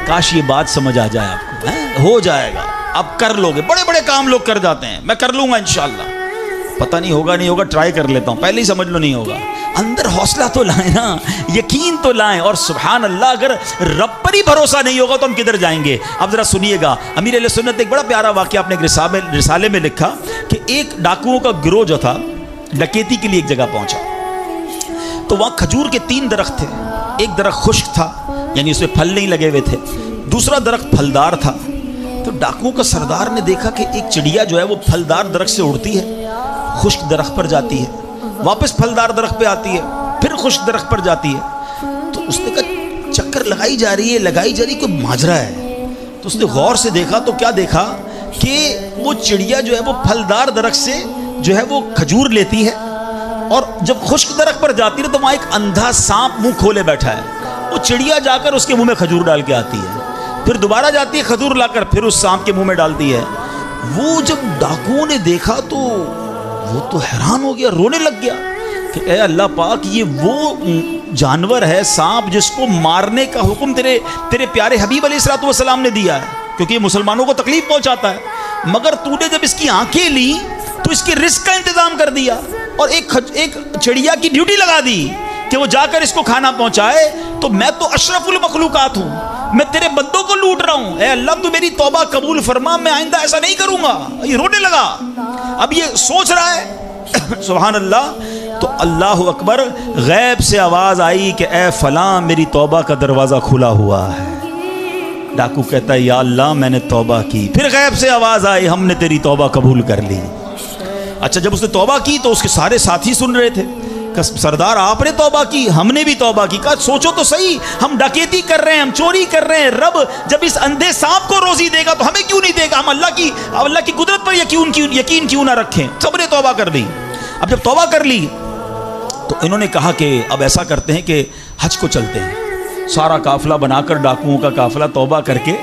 کاش یہ بات سمجھ آ جائے آپ کو. ہو جائے گا, اب کر لوگے. بڑے بڑے کام لوگ کر جاتے ہیں, میں کر لوں گا انشاءاللہ. پتہ نہیں ہوگا نہیں ہوگا, ٹرائی کر لیتا ہوں, پہلے ہی سمجھ لو نہیں ہوگا. اندر حوصلہ تو لائیں نا, یقین تو لائیں. اور سبحان اللہ, اگر رب پر ہی بھروسہ نہیں ہوگا تو ہم کدھر جائیں گے. اب ذرا سنیے گا, امیر اہل سنت نے ایک بڑا پیارا واقعہ اپنے رسالے میں لکھا کہ ایک ڈاکوؤں کا گروہ جو تھا ڈکیتی کے لیے ایک جگہ پہنچا. تو وہاں کھجور کے 3 درخت تھے. ایک درخت خشک تھا, یعنی اس میں پھل نہیں لگے ہوئے تھے. دوسرا درخت پھلدار تھا. تو ڈاکوؤں کا سردار نے دیکھا کہ ایک چڑیا جو ہے وہ پھلدار درخت سے اڑتی ہے, خشک درخت پر جاتی ہے, واپس پھلدار درخت پہ آتی ہے, پھر خشک درخت پر جاتی ہے. تو اس نے کہا چکر لگائی جا رہی ہے, کوئی ماجرا ہے. تو اس نے غور سے دیکھا تو کیا دیکھا کہ وہ چڑیا جو ہے وہ پھلدار درخت سے جو ہے وہ کھجور لیتی ہے, اور جب خشک درخت پر جاتی ہے تو وہاں ایک اندھا سانپ منہ کھولے بیٹھا ہے. وہ چڑیا جا کر اس کے منہ میں کھجور ڈال کے آتی ہے, پھر دوبارہ جاتی ہے کھجور لا کر پھر اس سانپ کے منہ میں ڈالتی ہے. وہ جب ڈاکوؤں نے دیکھا تو وہ تو حیران ہو گیا, رونے لگ گیا کہ اے اللہ پاک, یہ وہ جانور ہے سانپ جس کو مارنے کا حکم تیرے پیارے حبیب علیہ الصلوۃ والسلام نے دیا ہے, کیونکہ یہ مسلمانوں کو تکلیف پہنچاتا ہے. مگر تو نے جب اس کی آنکھیں لی تو اس کے رزق کا انتظام کر دیا, اور ایک چڑیا کی ڈیوٹی لگا دی کہ وہ جا کر اس کو کھانا پہنچائے. تو میں تو اشرف المخلوقات ہوں, میں تیرے بندوں کو لوٹ رہا ہوں. اے اللہ تو میری توبہ قبول فرما, میں آئندہ ایسا نہیں کروں گا. یہ رونے لگا. اب یہ سوچ رہا ہے سبحان اللہ. تو اللہ اکبر, غیب سے آواز آئی کہ اے فلاں, میری توبہ کا دروازہ کھلا ہوا ہے. ڈاکو کہتا ہے یا اللہ میں نے توبہ کی. پھر غیب سے آواز آئی, ہم نے تیری توبہ قبول کر لی. اچھا, جب اس نے توبہ کی تو اس کے سارے ساتھی سن رہے تھے کہ سردار آپ نے توبہ کی, ہم نے بھی توبہ کی. کہا سوچو تو صحیح, ہم ڈکیتی کر رہے ہیں, ہم چوری کر رہے ہیں, رب جب اس اندھے سانپ کو روزی دے گا تو ہمیں کیوں نہیں دے گا؟ ہم اللہ کی قدرت پر یقین کیوں نہ رکھیں؟ سب نے توبہ کر لی. اب جب توبہ کر لی تو انہوں نے کہا کہ اب ایسا کرتے ہیں کہ حج کو چلتے ہیں. سارا قافلہ بنا کر ڈاکوؤں کا قافلہ توبہ کر کے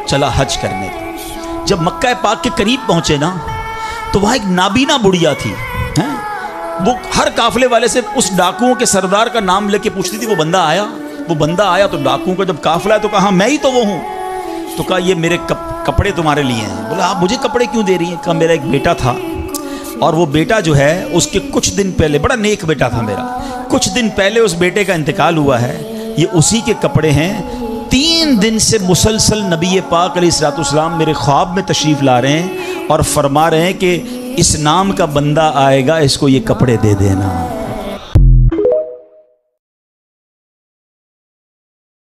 چلا حج کرنے. جب مکہ پاک کے قریب پہنچے نا تو وہاں ایک نابینا بڑھیا تھی. وہ ہر قافلے والے سے اس ڈاکوؤں کے سردار کا نام لے کے پوچھتی تھی. وہ بندہ آیا تو ڈاکوؤں کا جب قافلہ ہے تو کہا میں ہی تو وہ ہوں. تو کہا یہ میرے کپڑے تمہارے لیے ہیں. بولا آپ مجھے کپڑے کیوں دے رہی ہیں؟ کہا میرا ایک بیٹا تھا, اور وہ بیٹا جو ہے اس کے کچھ دن پہلے, بڑا نیک بیٹا تھا میرا, کچھ دن پہلے اس بیٹے کا انتقال ہوا ہے. یہ اسی کے کپڑے ہیں. 3 دن سے مسلسل نبی پاک علیہ الصلوۃ والسلام میرے خواب میں تشریف لا رہے ہیں اور فرما رہے ہیں کہ اس نام کا بندہ آئے گا, اس کو یہ کپڑے دے دینا.